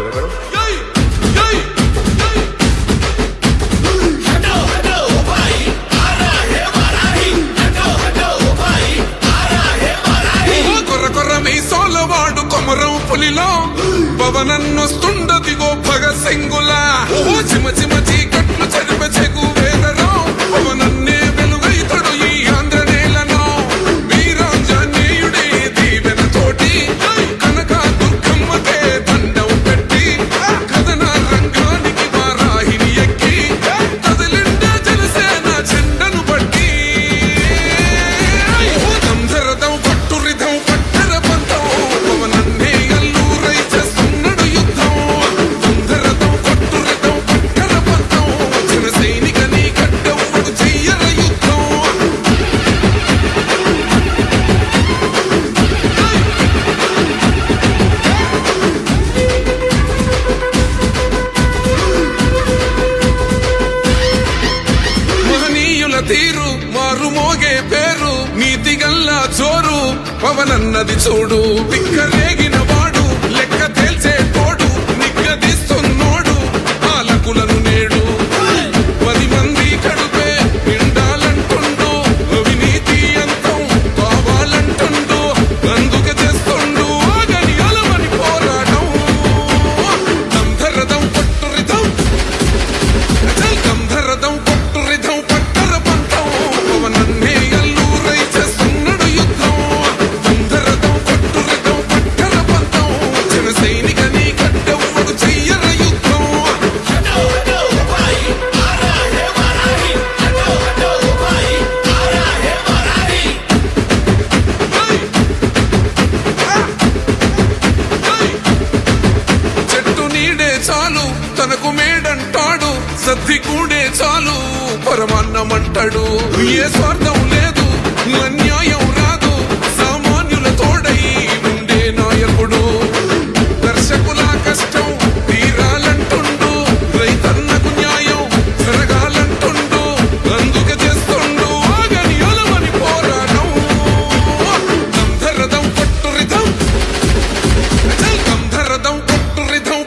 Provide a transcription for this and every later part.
Madam. మీసోలవాడు Komaram పులిలో పవనన్నొస్తుండదిగో Bhagat సింగులా చిమ చిమ చీకట్లు చరిపే చెగు వేదరో పవనన్నే వెలుగైతడు ఈ ఆంధ్ర నేలను వీరాంజనేయుడే దీవెన తోటి కనక దుర్గమ్మకే దండం పెట్టి కథన రంగానికి వారాహిని ఎక్కి కదిలిండే జనసేన చెండను బట్టి దంధరదం కొట్టు రిధం తీరు మారు మోగే పేరు నీతి గల్లా చోరు పవనన్నది చూడు పిక్కరేగిన వాడు లెక్క తేల్చే తోడు నిగ్గదీస్తున్నోడు పాలకులను నేడు 10 మంది కడుపే నిండాలంటుండు అవినీతి అంతం కావాలంటుండు అందుకే చేస్తుండు ఆగని అలమని పోరాటం దంధరదం పట్టు రిధం దంధరదం పట్టు రిధం చాలు తనకు మేడంటాడు సద్ది కూడే చాలు పరమాన్నమంటాడు ఏ స్వార్థం లేదు అన్యాయం రాదు సామాన్యుల తోడై ఉండే నాయకుడు దర్శకుల కష్టం తీరాలంటుండు రైతన్నకు న్యాయం జరగాలంటుండు అందుకే చేస్తుండు ఆగని అలమని పోరాటం దంధరదం పట్టు రిధం దంధరదం పట్టు రిధం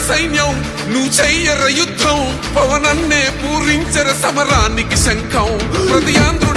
సైన్యం నువ్వు చెయ్యర యుద్ధం పవనన్నే పూరించర సమరానికి శంఖం ప్రతి ఆంధ్రుడు